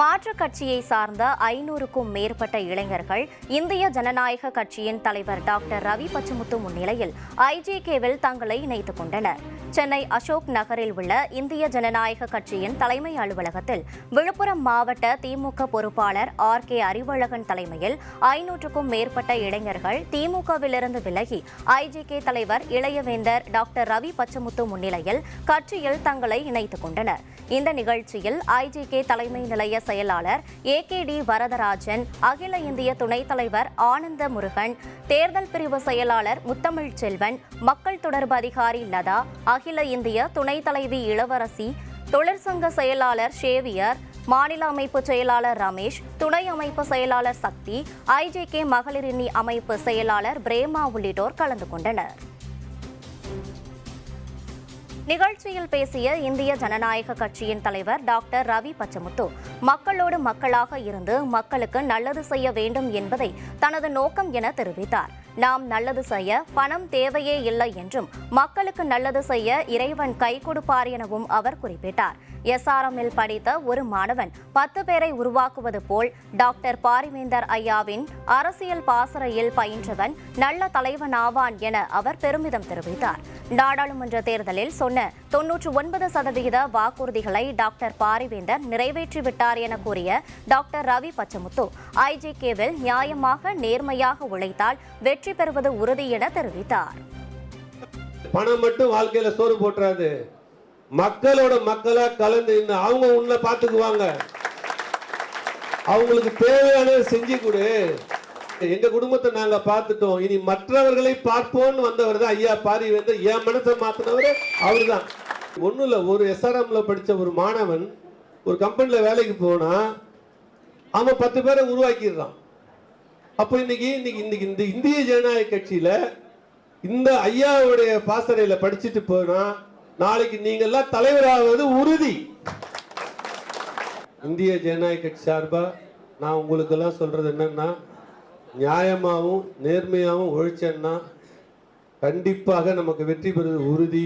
மாற்றுக் கட்சியை சார்ந்த 500க்கும் மேற்பட்ட இளைஞர்கள் இந்திய ஜனநாயக கட்சியின் தலைவர் டாக்டர் ரவி பச்சமுத்து முன்னிலையில் ஐஜேகேவில் தங்களை இணைத்துக் கொண்டனர். சென்னை அசோக் நகரில் உள்ள இந்திய ஜனநாயக கட்சியின் தலைமை அலுவலகத்தில் விழுப்புரம் மாவட்ட திமுக பொறுப்பாளர் கே அறிவழகன் தலைமையில் 500க்கும் மேற்பட்ட இளைஞர்கள் திமுகவிலிருந்து விலகி ஐஜேகே தலைவர் இளையவேந்தர் டாக்டர் ரவி பச்சமுத்து முன்னிலையில் கட்சியில் தங்களை இணைத்துக் கொண்டனர். இந்த நிகழ்ச்சியில் ஐஜேகே தலைமை நிலைய செயலாளர் ஏகேடி வரதராஜன், அகில இந்திய துணைத் தலைவர் ஆனந்த முருகன், தேர்தல் பிரிவு செயலாளர் முத்தமிழ் செல்வன், மக்கள் தொடர்பு அதிகாரி லதா, அகில இந்திய துணைத் தலைவி இளவரசி, தொழிற்சங்க செயலாளர் ஷேவியர், மாநில அமைப்பு செயலாளர் ரமேஷ், துணை அமைப்பு செயலாளர் சக்தி, ஐஜேகே மகளிரணி அமைப்பு செயலாளர் பிரேமா உள்ளிட்டோர் கலந்து கொண்டனர். நிகழ்ச்சியில் பேசிய இந்திய ஜனநாயக கட்சியின் தலைவர் டாக்டர் ரவி பச்சமுத்து, மக்களோடு மக்களாக இருந்து மக்களுக்கு நல்லது செய்ய வேண்டும் என்பதை தனது நோக்கம் என தெரிவித்தார். நாம் நல்லது செய்ய பணம் தேவையே இல்லை என்றும் மக்களுக்கு நல்லது செய்ய இறைவன் கை கொடுப்பார் எனவும் அவர் குறிப்பிட்டார். SRMல் படித்த ஒரு மாணவன் 10 பேரை உருவாக்குவது போல் டாக்டர் பாரிவேந்தர் ஐயாவின் அரசியல் பாசறையில் பயின்றவன் நல்ல தலைவனாவான் என அவர் பெருமிதம் தெரிவித்தார். நாடாளுமன்ற தேர்தலில் சொன்ன 99% வாக்குறுதிகளை டாக்டர் பாரிவேந்தர் நிறைவேற்றிவிட்டார் என கூறிய டாக்டர் ரவி பச்சமுத்து, ஐஜேகேவில் நியாயமாக நேர்மையாக உழைத்தால் வெற்றி பெறுவது உறுதி என தெரிவித்தார். பணம் மட்டும் வாழ்க்கையில சோறு போட்டுறாது, மக்களோட மக்களா கலந்து அவங்க உன்னை பார்த்துக்குவாங்க. அவங்களுக்கு தேவையானதை செஞ்சு கொடு. எங்க குடும்பத்தை நாங்க பார்த்துட்டோம், இனி மற்றவர்களை பார்ப்போம்னு வந்தவர் தான் ஐயா பாரிவேந்தர். என் மனசை மாத்தினவர் அவரு தான். ஒன்றும் இல்லை, ஒரு SRMல படித்த ஒரு மாணவன் ஒரு கம்பெனில வேலைக்கு போனா அவன் 10 பேரை உருவாக்கிடுறான். அப்போ இன்னைக்கு இந்த இந்திய ஜனநாயக கட்சியில இந்த ஐயாவுடைய பாசறையில படிச்சுட்டு போனா நாளைக்கு நீங்க எல்லாம் தலைவராவது உறுதி. இந்திய ஜனநாயக கட்சி சார்பா நான் உங்களுக்கு எல்லாம் சொல்றது என்னன்னா, நியாயமாகவும் நேர்மையாகவும் உழைச்சேன்னா கண்டிப்பாக நமக்கு வெற்றி பெறுவது உறுதி.